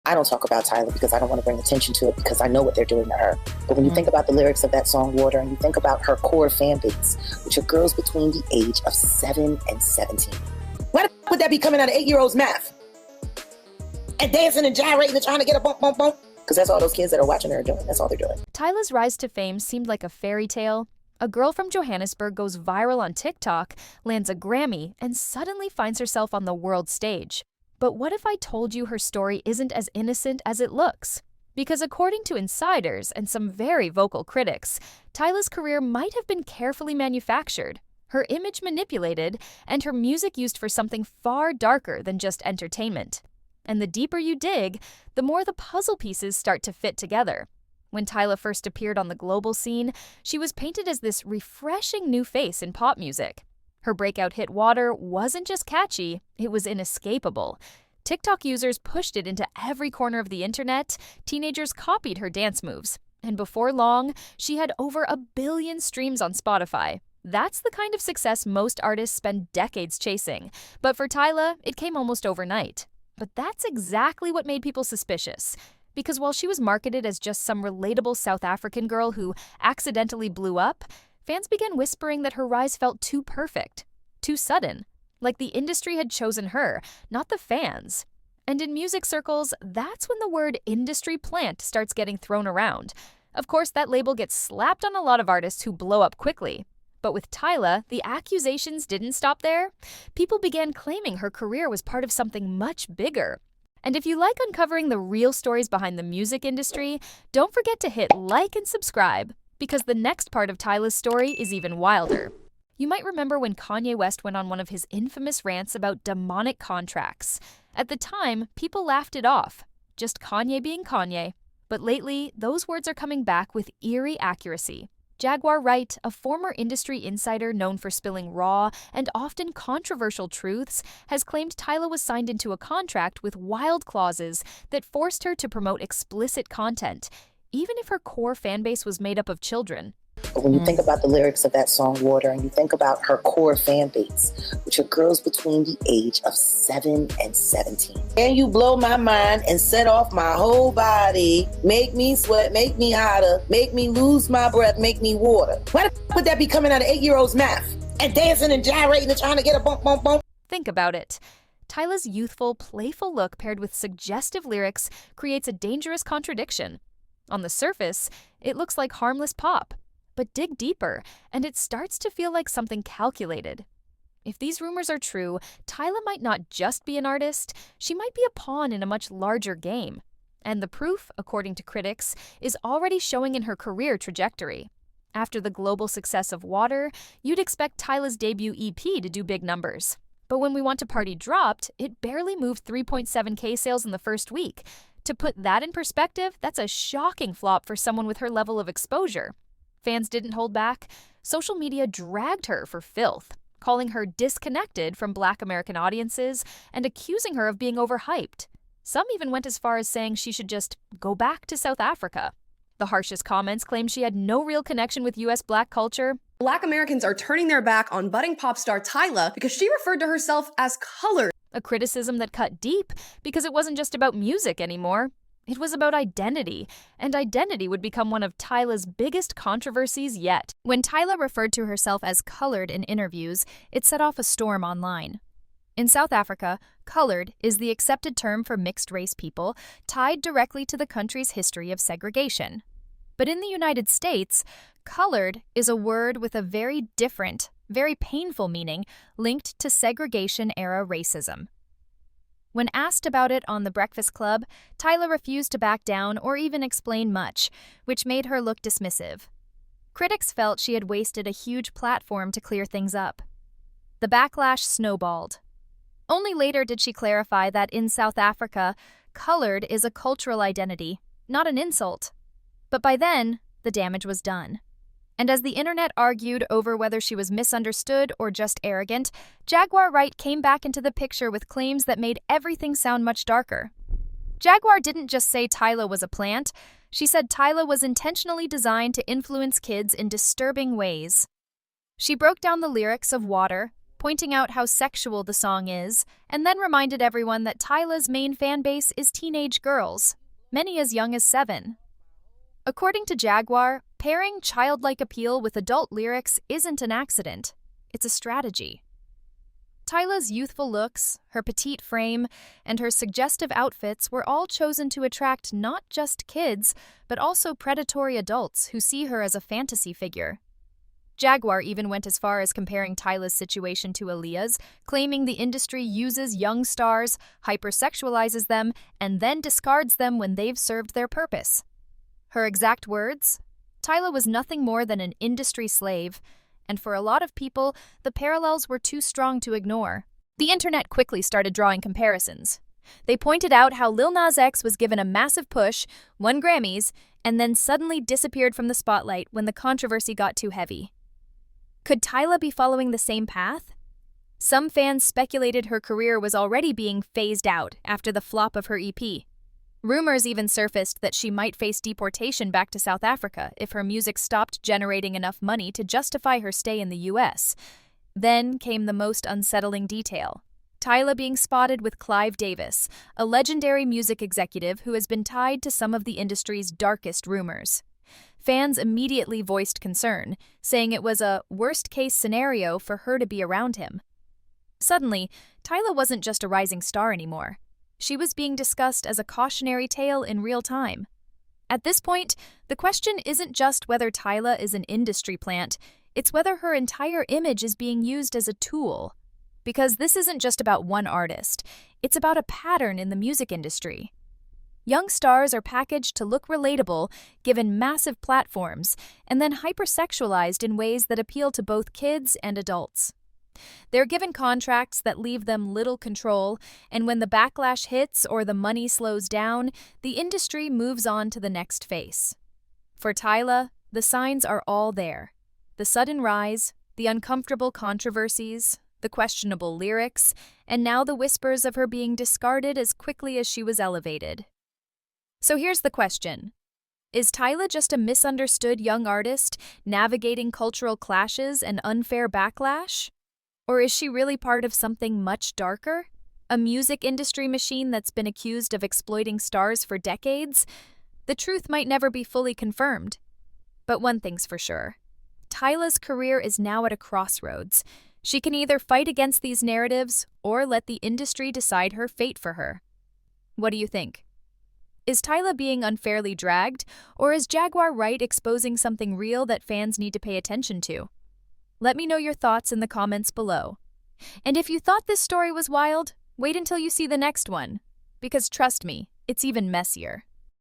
I don't talk about Tyla because I don't want to bring attention to it because I know what they're doing to her. But when you think about the lyrics of that song, Water, and you think about her core fan base, which are girls between the age of 7 and 17. Why the would that be coming out of 8-year-olds' mouth? And dancing and gyrating and trying to get a bump, bump, bump? Because that's all those kids that are watching her are doing. That's all they're doing. Tyla's rise to fame seemed like a fairy tale. A girl from Johannesburg goes viral on TikTok, lands a Grammy, and suddenly finds herself on the world stage. But what if I told you her story isn't as innocent as it looks? Because according to insiders and some very vocal critics, Tyla's career might have been carefully manufactured, her image manipulated, and her music used for something far darker than just entertainment. And the deeper you dig, the more the puzzle pieces start to fit together. When Tyla first appeared on the global scene, she was painted as this refreshing new face in pop music. Her breakout hit Water wasn't just catchy, it was inescapable. TikTok users pushed it into every corner of the internet, teenagers copied her dance moves, and before long, she had over 1 billion streams on Spotify. That's the kind of success most artists spend decades chasing, but for Tyla, it came almost overnight. But that's exactly what made people suspicious. Because while she was marketed as just some relatable South African girl who accidentally blew up, fans began whispering that her rise felt too perfect, too sudden, like the industry had chosen her, not the fans. And in music circles, that's when the word industry plant starts getting thrown around. Of course, that label gets slapped on a lot of artists who blow up quickly. But with Tyla, the accusations didn't stop there. People began claiming her career was part of something much bigger. And if you like uncovering the real stories behind the music industry, don't forget to hit like and subscribe, because the next part of Tyla's story is even wilder. You might remember when Kanye West went on one of his infamous rants about demonic contracts. At the time, people laughed it off, just Kanye being Kanye. But lately, those words are coming back with eerie accuracy. Jaguar Wright, a former industry insider known for spilling raw and often controversial truths, has claimed Tyla was signed into a contract with wild clauses that forced her to promote explicit content, even if her core fanbase was made up of children. But when you think about the lyrics of that song, Water, and you think about her core fan base, which are girls between the age of 7 and 17. And you blow my mind and set off my whole body, make me sweat, make me hotter, make me lose my breath, make me water. Why the would that be coming out of 8-year-olds' mouth? And dancing and gyrating and trying to get a bump, bump, bump? Think about it. Tyla's youthful, playful look paired with suggestive lyrics creates a dangerous contradiction. On the surface, it looks like harmless pop. But dig deeper, and it starts to feel like something calculated. If these rumors are true, Tyla might not just be an artist, she might be a pawn in a much larger game. And the proof, according to critics, is already showing in her career trajectory. After the global success of Water, you'd expect Tyla's debut EP to do big numbers. But when We Want to Party dropped, it barely moved 3.7K sales in the first week. To put that in perspective, that's a shocking flop for someone with her level of exposure. Fans didn't hold back. Social media dragged her for filth, calling her disconnected from Black American audiences and accusing her of being overhyped. Some even went as far as saying she should just go back to South Africa. The harshest comments claimed she had no real connection with U.S. Black culture. Black Americans are turning their back on budding pop star Tyla because she referred to herself as colored. A criticism that cut deep because it wasn't just about music anymore. It was about identity, and identity would become one of Tyla's biggest controversies yet. When Tyla referred to herself as colored in interviews, it set off a storm online. In South Africa, colored is the accepted term for mixed-race people, tied directly to the country's history of segregation. But in the United States, colored is a word with a very different, very painful meaning linked to segregation-era racism. When asked about it on The Breakfast Club, Tyla refused to back down or even explain much, which made her look dismissive. Critics felt she had wasted a huge platform to clear things up. The backlash snowballed. Only later did she clarify that in South Africa, colored is a cultural identity, not an insult. But by then, the damage was done. And as the internet argued over whether she was misunderstood or just arrogant, Jaguar Wright came back into the picture with claims that made everything sound much darker. Jaguar didn't just say Tyla was a plant, she said Tyla was intentionally designed to influence kids in disturbing ways. She broke down the lyrics of Water, pointing out how sexual the song is, and then reminded everyone that Tyla's main fan base is teenage girls, many as young as 7. According to Jaguar, pairing childlike appeal with adult lyrics isn't an accident. It's a strategy. Tyla's youthful looks, her petite frame, and her suggestive outfits were all chosen to attract not just kids, but also predatory adults who see her as a fantasy figure. Jaguar even went as far as comparing Tyla's situation to Aaliyah's, claiming the industry uses young stars, hypersexualizes them, and then discards them when they've served their purpose. Her exact words? Tyla was nothing more than an industry slave, and for a lot of people, the parallels were too strong to ignore. The internet quickly started drawing comparisons. They pointed out how Lil Nas X was given a massive push, won Grammys, and then suddenly disappeared from the spotlight when the controversy got too heavy. Could Tyla be following the same path? Some fans speculated her career was already being phased out after the flop of her EP. Rumors even surfaced that she might face deportation back to South Africa if her music stopped generating enough money to justify her stay in the US. Then came the most unsettling detail: Tyla being spotted with Clive Davis, a legendary music executive who has been tied to some of the industry's darkest rumors. Fans immediately voiced concern, saying it was a worst-case scenario for her to be around him. Suddenly, Tyla wasn't just a rising star anymore. She was being discussed as a cautionary tale in real time. At this point, the question isn't just whether Tyla is an industry plant, it's whether her entire image is being used as a tool. Because this isn't just about one artist, it's about a pattern in the music industry. Young stars are packaged to look relatable, given massive platforms, and then hypersexualized in ways that appeal to both kids and adults. They're given contracts that leave them little control, and when the backlash hits or the money slows down, the industry moves on to the next phase. For Tyla, the signs are all there. The sudden rise, the uncomfortable controversies, the questionable lyrics, and now the whispers of her being discarded as quickly as she was elevated. So here's the question. Is Tyla just a misunderstood young artist navigating cultural clashes and unfair backlash? Or is she really part of something much darker? A music industry machine that's been accused of exploiting stars for decades? The truth might never be fully confirmed. But one thing's for sure. Tyla's career is now at a crossroads. She can either fight against these narratives or let the industry decide her fate for her. What do you think? Is Tyla being unfairly dragged, or is Jaguar Wright exposing something real that fans need to pay attention to? Let me know your thoughts in the comments below. And if you thought this story was wild, wait until you see the next one, because trust me, it's even messier.